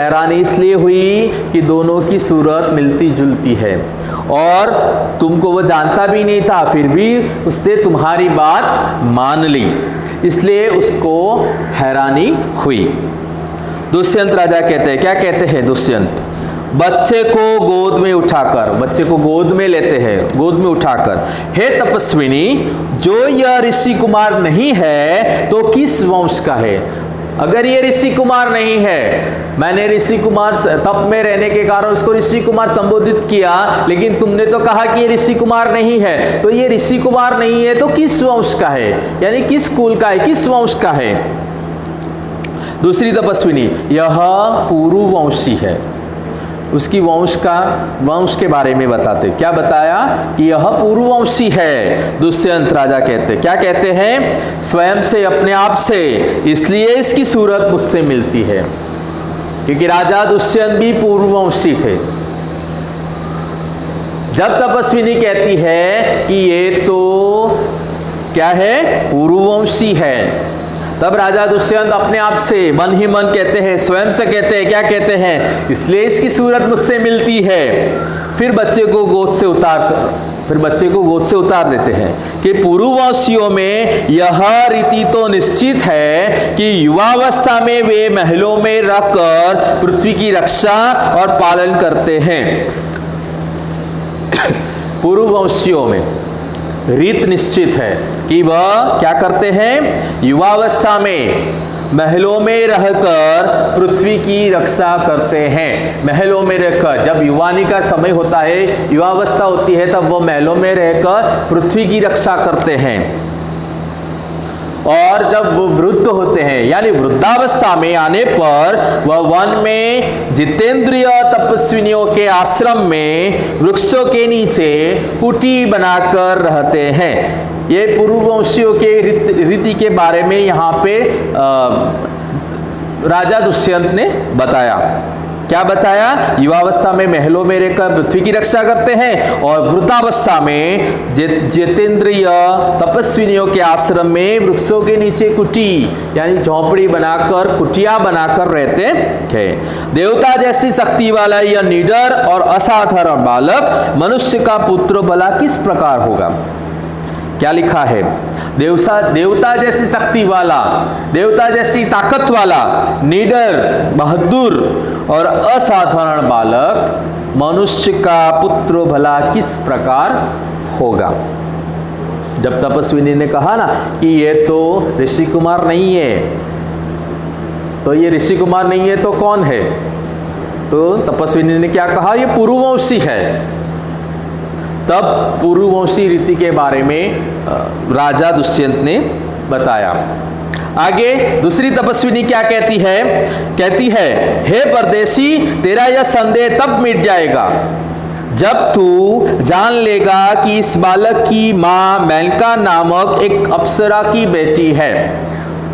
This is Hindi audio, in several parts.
हैरानी इसलिए हुई कि दोनों की सूरत मिलती जुलती है और तुमको वो जानता भी नहीं था, फिर भी उसने तुम्हारी बात मान ली, इसलिए उसको हैरानी हुई। दुष्यंत राजा कहते हैं, क्या कहते हैं दुष्यंत? बच्चे को गोद में उठाकर, बच्चे को गोद में लेते हैं, गोद में उठाकर, हे तपस्विनी, जो यह ऋषि कुमार नहीं है तो किस वंश का है? अगर ये ऋषि कुमार नहीं है, मैंने ऋषि कुमार तप में रहने के कारण उसको ऋषि कुमार संबोधित किया, लेकिन तुमने तो कहा कि ये ऋषि कुमार नहीं है, तो ये ऋषि कुमार नहीं है तो किस वंश का है, यानी किस कुल का है, किस वंश का है? दूसरी तपस्विनी, यह पुरुवंशी है। उसकी वंश के बारे में बताते, क्या बताया कि यह पुरुवंशी है। दुष्यंत राजा कहते, क्या कहते हैं? स्वयं से, अपने आप से, इसलिए इसकी सूरत मुझसे मिलती है, क्योंकि राजा दुष्यंत भी पुरुवंशी थे। जब तपस्विनी कहती है कि ये तो क्या है, पुरुवंशी है, तब राजा दुष्यंत अपने आप से मन ही मन कहते हैं, स्वयं से कहते हैं, क्या कहते हैं? इसलिए इसकी सूरत मुझसे मिलती है। फिर बच्चे को गोद से उतार देते हैं कि पुरुवंशियों में यह रीति तो निश्चित है कि युवावस्था में वे महलों में रहकर पृथ्वी की रक्षा और पालन करते हैं। पुरुवंशियों में रीत निश्चित है कि वह क्या करते हैं? युवावस्था में महलों में रहकर पृथ्वी की रक्षा करते हैं। महलों में रहकर, जब युवानी का समय होता है, युवावस्था होती है, तब वो महलों में रहकर पृथ्वी की रक्षा करते हैं। और जब वो वृद्ध होते हैं, यानी वृद्धावस्था में आने पर, वह वन में जितेंद्रिय तपस्विनियों के आश्रम में वृक्षों के नीचे कुटी बनाकर रहते हैं। ये पूर्ववंशियों के रीति के बारे में यहाँ पे राजा दुष्यंत ने बताया। क्या बताया? युवावस्था में महलों में रहकर पृथ्वी की रक्षा करते हैं और वृद्धावस्था में जितेंद्रिय तपस्विनियों के आश्रम में वृक्षों के नीचे कुटी यानी झोपड़ी बनाकर, कुटिया बनाकर रहते हैं। देवता जैसी शक्ति वाला यह निडर और असाधारण बालक मनुष्य का पुत्र भला किस प्रकार होगा? क्या लिखा है? देवता जैसी शक्ति वाला, देवता जैसी ताकत वाला, निडर, बहादुर और असाधारण बालक मनुष्य का पुत्र भला किस प्रकार होगा? जब तपस्विनी ने कहा ना कि ये तो ऋषि कुमार नहीं है, तो ये ऋषि कुमार नहीं है तो कौन है? तो तपस्विनी ने क्या कहा? ये पुरुवंशी है। तब पुरुवंशी रीति के बारे में राजा दुष्यंत ने बताया। आगे दूसरी तपस्विनी क्या कहती है? कहती है, हे परदेशी, तेरा यह संदेह तब मिट जाएगा जब तू जान लेगा कि इस बालक की मां मेनका नामक एक अप्सरा की बेटी है।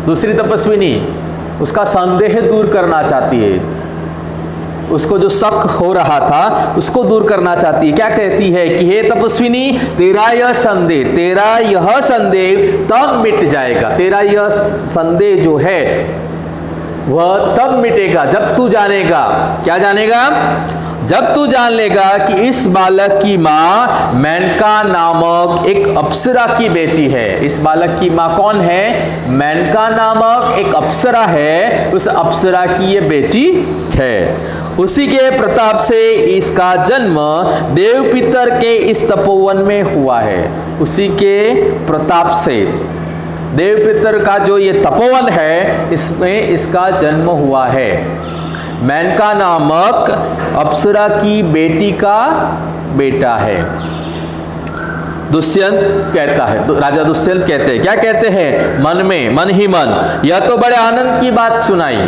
दूसरी तपस्विनी उसका संदेह दूर करना चाहती है, उसको जो शक हो रहा था उसको दूर करना चाहती है। क्या कहती है कि हे तपस्विनी, तेरा यह संदेह तब मिट जाएगा, तेरा यह संदेह जो है वह तब मिटेगा जब तू जानेगा। क्या जानेगा? जब तू जान लेगा कि इस बालक की मां मेनका नामक एक अप्सरा की बेटी है। इस बालक की मां कौन है? मेनका नामक एक अप्सरा है, उस अप्सरा की ये बेटी है। उसी के प्रताप से इसका जन्म देवपितर के इस तपोवन में हुआ है। उसी के प्रताप से देवपितर का जो ये तपोवन है, इसमें इसका जन्म हुआ है। मेनका नामक अप्सरा की बेटी का बेटा है। दुष्यंत कहता है, राजा दुष्यंत कहते हैं, क्या कहते हैं? मन ही मन, यह तो बड़े आनंद की बात सुनाई,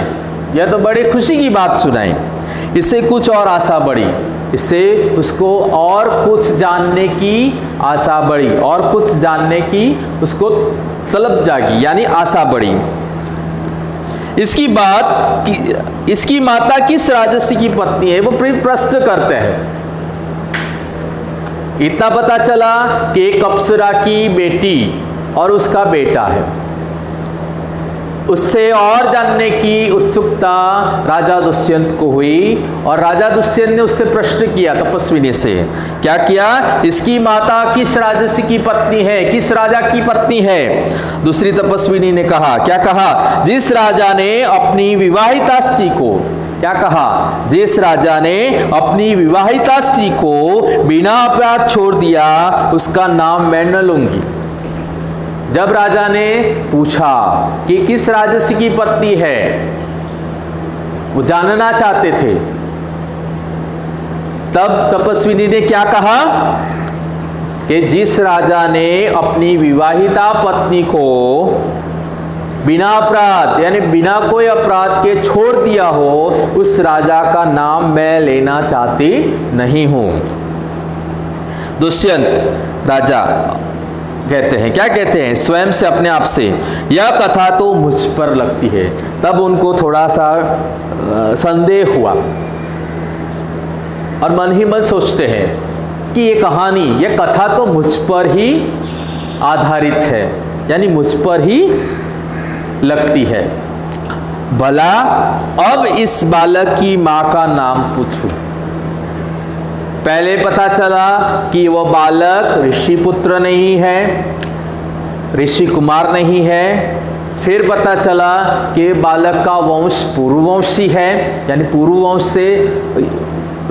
यह तो बड़ी खुशी की बात सुनाई। इससे कुछ और आशा बढ़ी, इससे उसको और कुछ जानने की आशा बढ़ी, और कुछ जानने की उसको तलब जागी, यानी आशा बढ़ी। इसकी माता किस राजसी की पत्नी है? वो प्रश्न करते हैं। इतना पता चला कि एक अप्सरा की बेटी और उसका बेटा है। उससे और जानने की उत्सुकता राजा दुष्यंत को हुई और राजा दुष्यंत ने उससे प्रश्न किया तपस्विनी से। क्या किया? इसकी माता किस राजसी की पत्नी है, किस राजा की पत्नी है? दूसरी तपस्विनी ने कहा, क्या कहा? जिस राजा ने अपनी विवाहिता स्त्री को, क्या कहा? जिस राजा ने अपनी विवाहिता स्त्री को बिना अपराध छोड़ दिया उसका नाम मैं न लूंगी। जब राजा ने पूछा कि किस राजसी की पत्नी है, वो जानना चाहते थे, तब तपस्विनी ने क्या कहा कि जिस राजा ने अपनी विवाहिता पत्नी को बिना अपराध यानी बिना कोई अपराध के छोड़ दिया हो, उस राजा का नाम मैं लेना चाहती नहीं हूं। दुष्यंत राजा कहते हैं, क्या कहते हैं स्वयं से अपने आप से, यह कथा तो मुझ पर लगती है। तब उनको थोड़ा सा संदेह हुआ और मन ही मन सोचते हैं कि ये कहानी, ये कथा तो मुझ पर ही आधारित है, यानी मुझ पर ही लगती है। भला अब इस बालक की मां का नाम पूछूं। पहले पता चला कि वह बालक ऋषि पुत्र नहीं है, ऋषि कुमार नहीं है। फिर पता चला कि बालक का वंश पूर्ववंशी है, यानी पूर्ववंश से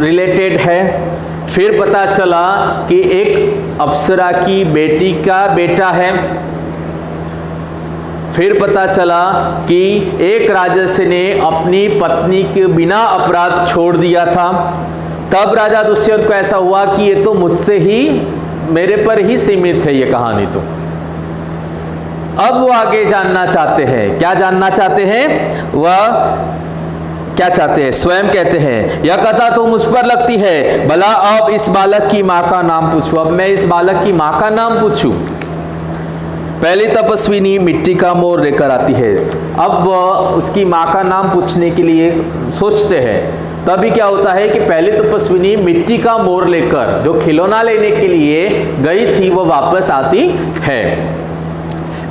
रिलेटेड है। फिर पता चला कि एक अप्सरा की बेटी का बेटा है। फिर पता चला कि एक राजस्य ने अपनी पत्नी के बिना अपराध छोड़ दिया था। तब राजा दुष्यंत को ऐसा हुआ कि ये तो मुझसे ही, मेरे पर ही सीमित है ये कहानी। तो अब वो आगे जानना चाहते हैं। क्या जानना चाहते हैं? वह क्या चाहते हैं? स्वयं कहते हैं, यह कथा तो मुझ पर लगती है, भला अब इस बालक की मां का नाम पूछूं। अब मैं इस बालक की मां का नाम पूछूं। पहली तपस्विनी मिट्टी का मोर लेकर आती है। अब वह उसकी मां का नाम पूछने के लिए सोचते हैं। तभी क्या होता है कि पहली तपस्विनी मिट्टी का मोर लेकर, जो खिलौना लेने के लिए गई थी, वो वापस आती है।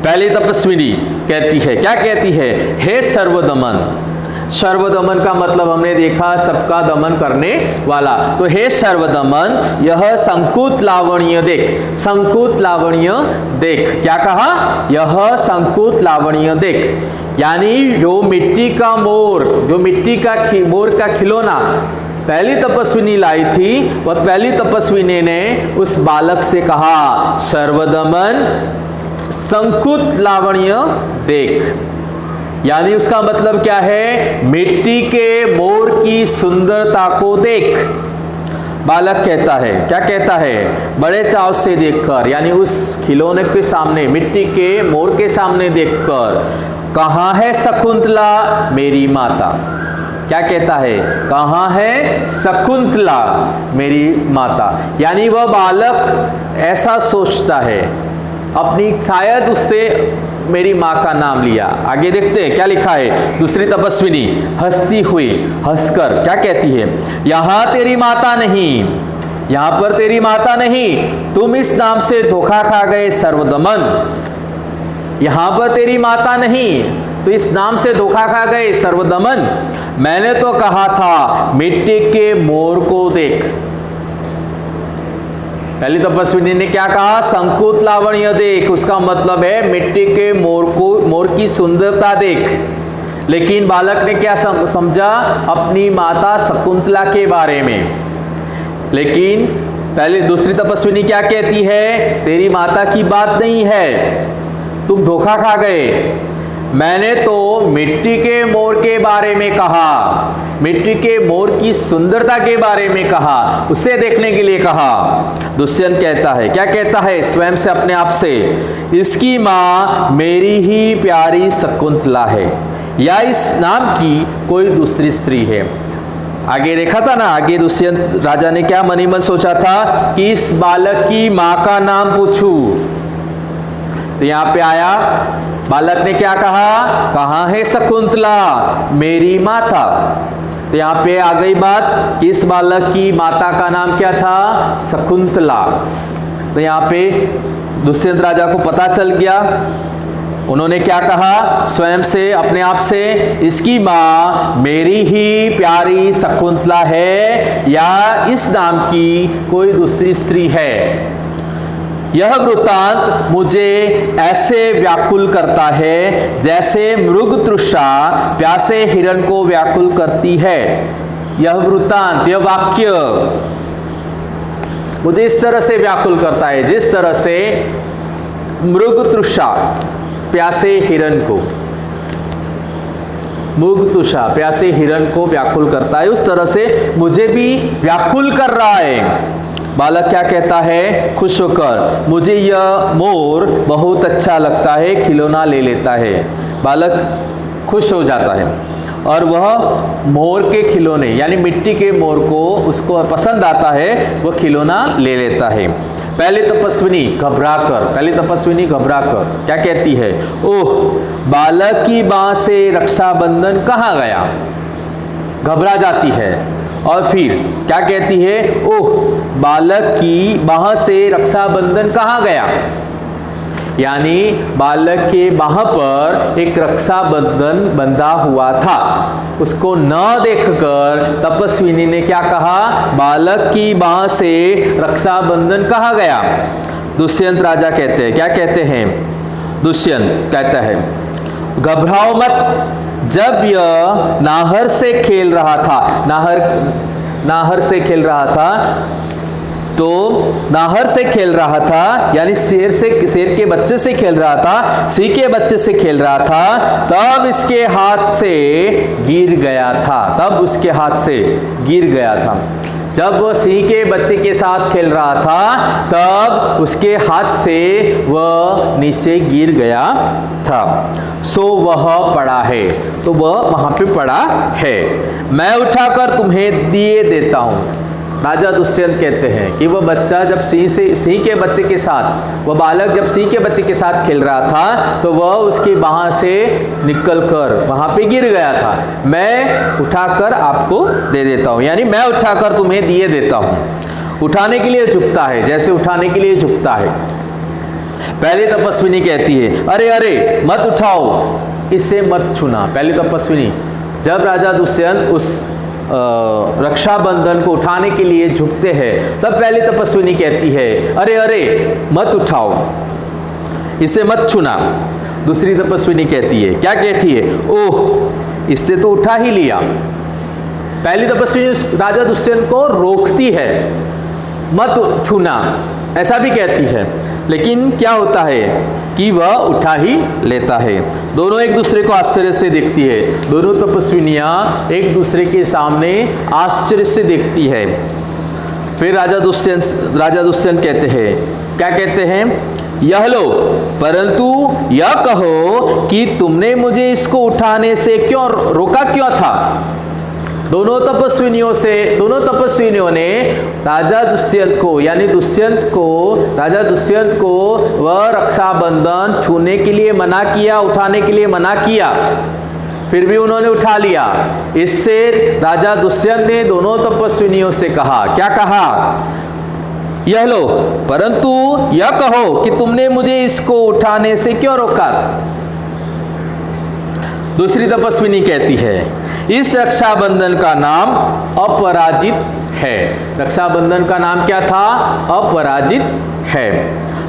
पहली तपस्विनी कहती है, क्या कहती है? हे सर्वदमन। सर्वदमन का मतलब हमने देखा सबका दमन करने वाला। तो हे सर्वदमन, यह संकुत लावण्य देख। संकुत लावण्य देख। क्या कहा? यह संकुत लावण्य देख, यानी जो मिट्टी का मोर, जो मिट्टी का मोर का खिलौना पहली तपस्विनी लाई थी, वह पहली तपस्विनी ने उस बालक से कहा, सर्वदमन संकुत लावण्य देख। यानी उसका मतलब क्या है? मिट्टी के मोर की सुंदरता को देख। बालक कहता है, क्या कहता है? बड़े चाव से देखकर, यानी उस खिलौने के सामने, मिट्टी के मोर के सामने देखकर, कहाँ है शकुंतला मेरी माता? क्या कहता है? कहाँ है शकुंतला मेरी माता? यानी वह बालक ऐसा सोचता है, अपनी शायद उससे मेरी मां का नाम लिया। आगे देखते हैं क्या लिखा है। दूसरी तपस्विनी हंसती हुई हंसकर क्या कहती है? यहां तेरी माता नहीं, यहां पर तेरी माता नहीं, तुम इस नाम से धोखा खा गए सर्वदमन। यहां पर तेरी माता नहीं, तो इस नाम से धोखा खा गए सर्वदमन। मैंने तो कहा था मिट्टी के मोर को देख। पहली तपस्विनी ने क्या कहा? संकुत लावण्य देख। उसका मतलब है मिट्टी के मोर को, मोर की सुंदरता देख। लेकिन बालक ने क्या समझा? अपनी माता शकुंतला के बारे में। लेकिन पहले दूसरी तपस्विनी क्या कहती है? तेरी माता की बात नहीं है, तुम धोखा खा गए। मैंने तो मिट्टी के मोर के बारे में कहा, मिट्टी के मोर की सुंदरता के बारे में कहा, उसे देखने के लिए कहा। दुष्यंत कहता है, क्या कहता है स्वयं से अपने आप से? इसकी मां मेरी ही प्यारी शकुंतला है, या इस नाम की कोई दूसरी स्त्री है। आगे देखा था ना, आगे दुष्यंत राजा ने क्या मन ही मन सोचा था कि इस बालक की मां का नाम पूछूं। तो यहां पे आया, बालक ने क्या कहा? कहाँ है शकुंतला मेरी माता? तो यहां पे आ गई बात कि इस बालक की माता का नाम क्या था? शकुंतला। तो यहां पे दुष्यंत राजा को पता चल गया उन्होंने क्या कहा स्वयं से, अपने आप से, इसकी माँ मेरी ही प्यारी शकुंतला है या इस नाम की कोई दूसरी स्त्री है। यह वृत्तांत मुझे ऐसे व्याकुल करता है जैसे मृग तृषा प्यासे हिरण को व्याकुल करती है। यह वृत्तांत, यह वाक्य मुझे इस तरह से व्याकुल करता है जिस तरह से मृग तृषा प्यासे हिरण को, मृग तृषा प्यासे हिरण को व्याकुल करता है, उस तरह से मुझे भी व्याकुल कर रहा है। बालक क्या कहता है खुश होकर, मुझे यह मोर बहुत अच्छा लगता है, खिलौना ले लेता है। बालक खुश हो जाता है और वह मोर के खिलौने यानी मिट्टी के मोर को उसको पसंद आता है, वह खिलौना ले लेता है। पहली तपस्विनी घबराकर क्या कहती है, ओह बालक की बाह से रक्षाबंधन कहाँ गया, घबरा जाती है। और फिर क्या कहती है, ओह बालक की बाह से रक्षाबंधन कहाँ गया, यानी बालक के बाह पर एक रक्षाबंधन बंधा हुआ था। उसको न देखकर तपस्विनी ने क्या कहा, बालक की बाह से रक्षाबंधन कहाँ गया। दुष्यंत राजा कहते हैं, क्या कहते हैं, दुष्यंत कहता है घबराओ मत, जब यह नाहर से खेल रहा था, नाहर से खेल रहा था, तो नाहर से खेल रहा था यानी शेर के बच्चे से खेल रहा था, सिंह के बच्चे से खेल रहा था, तब इसके हाथ से गिर गया था, तब उसके हाथ से गिर गया था। जब वह सिंह के बच्चे के साथ खेल रहा था तब उसके हाथ से वह नीचे गिर गया था। सो वह पड़ा है, तो वह वहां पे पड़ा है। मैं उठाकर तुम्हें दिए देता हूं। राजा दुष्यंत कहते हैं कि वह बच्चा जब सिंह के बच्चे के साथ, वह बालक जब सिंह के बच्चे के साथ खेल रहा था तो वह उसकी बाह से निकलकर वहां पे गिर गया था। मैं उठाकर आपको दे देता हूं, यानी मैं उठाकर तुम्हें दिए देता हूं। उठाने के लिए झुकता है, जैसे उठाने के लिए झुकता है। पहले तपस्विनी कहती है अरे अरे मत उठाओ, इसे मत छूना। पहले तपस्विनी, जब राजा दुष्यंत उस रक्षाबंधन को उठाने के लिए झुकते हैं तब पहली तपस्विनी कहती है अरे अरे मत उठाओ, इसे मत छूना। दूसरी तपस्विनी कहती है, क्या कहती है, ओह इससे तो उठा ही लिया। पहली तपस्विनी राजा दुष्यंत को रोकती है, मत छूना, ऐसा भी कहती है, लेकिन क्या होता है कि वह उठा ही लेता है। दोनों एक दूसरे को आश्चर्य से देखती है, दोनों तपस्विनियां एक दूसरे के सामने आश्चर्य से देखती है। फिर राजा दुष्यंत कहते हैं, क्या कहते हैं, यह लो, परंतु यह कहो कि तुमने मुझे इसको उठाने से क्यों रोका, क्यों था। दोनों तपस्विनियों ने राजा दुष्यंत को, यानी राजा दुष्यंत को वह रक्षाबंधन छूने के लिए मना किया, उठाने के लिए मना किया, फिर भी उन्होंने उठा लिया। इससे राजा दुष्यंत ने दोनों तपस्विनियों से कहा, क्या कहा, यह लो, परंतु यह कहो कि तुमने मुझे इसको उठाने से क्यों रोका। दूसरी तपस्विनी कहती है, इस रक्षाबंधन का नाम अपराजित है। रक्षाबंधन का नाम क्या था, अपराजित है।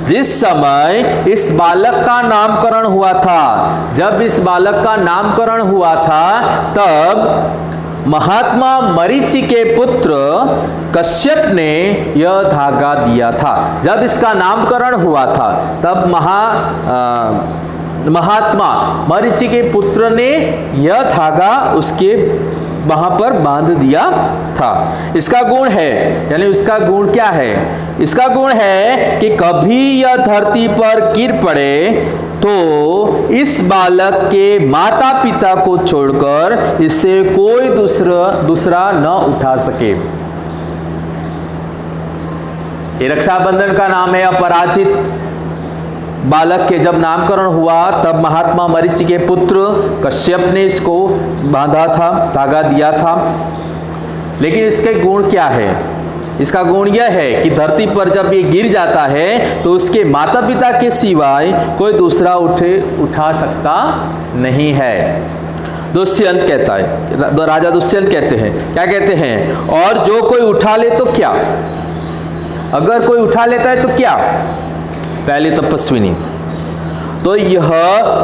जिस समय इस बालक का नामकरण हुआ था, जब इस बालक का नामकरण हुआ था तब महात्मा मरीचि के पुत्र कश्यप ने यह धागा दिया था। जब इसका नामकरण हुआ था तब महात्मा मरीचि के पुत्र ने यह धागा उसके वहां पर बांध दिया था। इसका गुण है, यानी उसका गुण क्या है, इसका गुण है कि कभी यह धरती पर गिर पड़े तो इस बालक के माता पिता को छोड़कर इसे कोई दूसरा न उठा सके। ये रक्षाबंधन का नाम है अपराजित। बालक के जब नामकरण हुआ तब महात्मा मरीचि के पुत्र कश्यप ने इसको बांधा था, धागा दिया था। लेकिन इसके गुण क्या है, इसका गुण यह है कि धरती पर जब ये गिर जाता है तो उसके माता पिता के सिवाय कोई दूसरा उठा सकता नहीं है। दुष्यंत कहता है, राजा दुष्यंत कहते हैं, क्या कहते हैं, और जो कोई उठा ले तो क्या, अगर कोई उठा लेता है तो क्या, पहली तपस्विनी, तो यह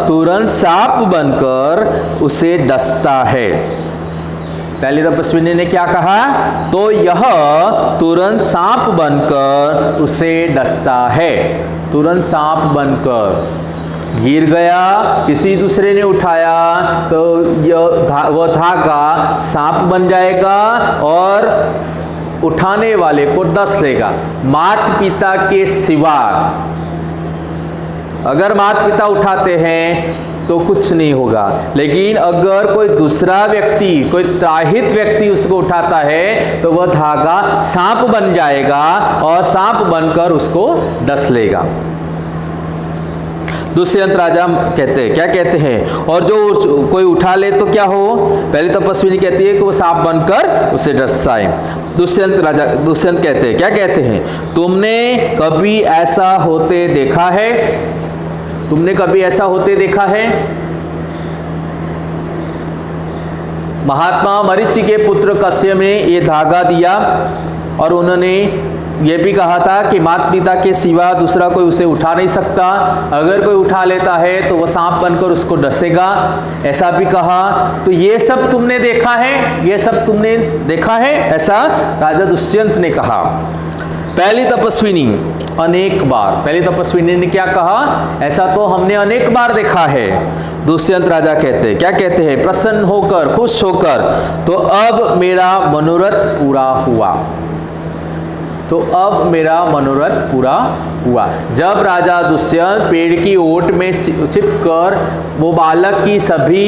तुरंत सांप बनकर उसे डसता है। पहली तपस्विनी ने क्या कहा, तो यह तुरंत सांप बनकर उसे डसता है। तुरंत सांप बनकर गिर गया, किसी दूसरे ने उठाया तो वह धागा सांप बन जाएगा और उठाने वाले को डस लेगा। माता पिता के सिवा, अगर माता पिता उठाते हैं तो कुछ नहीं होगा, लेकिन अगर कोई दूसरा व्यक्ति, कोई त्राहित व्यक्ति उसको उठाता है तो वह धागा सांप बन जाएगा और सांप बनकर उसको डस लेगा। दुष्यंत राजा कहते हैं, क्या कहते हैं, और जो कोई उठा ले तो क्या हो, पहले तपस्विनी कहती है कि वो सांप बनकर उसे डसाए। दुष्यंत कहते हैं, क्या कहते हैं, तुमने कभी ऐसा होते देखा है, तुमने कभी ऐसा होते देखा है। महात्मा मरीचि के पुत्र कश्यप ने ये धागा दिया और उन्होंने ये भी कहा था कि माता पिता के सिवा दूसरा कोई उसे उठा नहीं सकता, अगर कोई उठा लेता है तो वह सांप बनकर उसको डसेगा, ऐसा भी कहा। तो ये सब तुमने देखा है, ये सब तुमने देखा है, ऐसा राजा दुष्यंत ने कहा। पहली तपस्विनी अनेक बार, पहली तपस्विनी ने क्या कहा, ऐसा तो हमने अनेक बार देखा है। दुष्यंत राजा कहते हैं, क्या कहते हैं, प्रसन्न होकर, खुश होकर, तो अब मेरा मनोरथ पूरा हुआ, तो अब मेरा मनोरथ पूरा हुआ। जब राजा दुष्यंत पेड़ की ओट में छिपकर वो बालक की सभी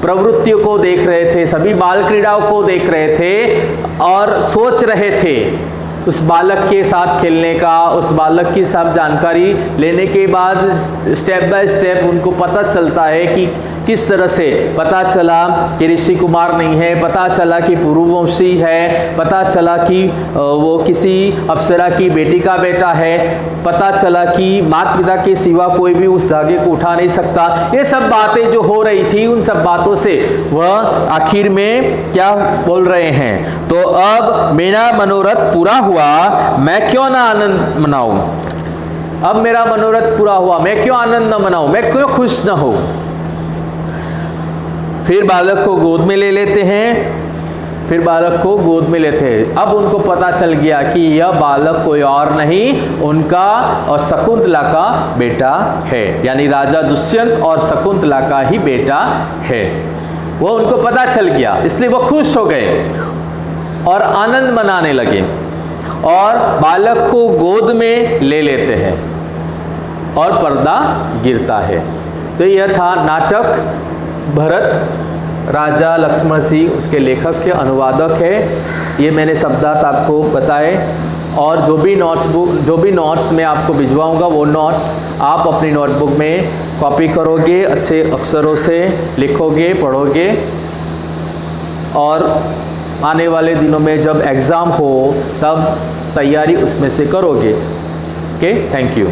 प्रवृत्तियों को देख रहे थे, सभी बाल क्रीड़ाओं को देख रहे थे और सोच रहे थे उस बालक के साथ खेलने का, उस बालक की सब जानकारी लेने के बाद स्टेप बाय स्टेप उनको पता चलता है कि किस तरह से, पता चला कि ऋषि कुमार नहीं है, पता चला कि पूर्ववंशी है, पता चला कि वो किसी अप्सरा की बेटी का बेटा है, पता चला कि माता पिता के सिवा कोई भी उस धागे को उठा नहीं सकता। ये सब बातें जो हो रही थी, उन सब बातों से वह आखिर में क्या बोल रहे हैं, तो अब मेरा मनोरथ पूरा हुआ, मैं क्यों ना आनंद मनाऊं, अब मेरा मनोरथ पूरा हुआ, मैं क्यों आनंद न मनाऊं, मैं क्यों खुश न हो। फिर बालक को गोद में ले लेते हैं, फिर बालक को गोद में लेते हैं। अब उनको पता चल गया कि यह बालक कोई और नहीं, उनका और शकुंतला का बेटा है, यानी राजा दुष्यंत और शकुंतला का ही बेटा है। वो उनको पता चल गया, इसलिए वो खुश हो गए और आनंद मनाने लगे और बालक को गोद में ले लेते हैं और पर्दा गिरता है। तो यह था नाटक भरत राजा लक्ष्मण सिंह, उसके लेखक के अनुवादक है। ये मैंने शब्दार्थ आपको बताए और जो भी नोट्स मैं आपको भिजवाऊंगा वो नोट्स आप अपनी नोटबुक में कॉपी करोगे, अच्छे अक्षरों से लिखोगे, पढ़ोगे और आने वाले दिनों में जब एग्ज़ाम हो तब तैयारी उसमें से करोगे। Okay, thank you.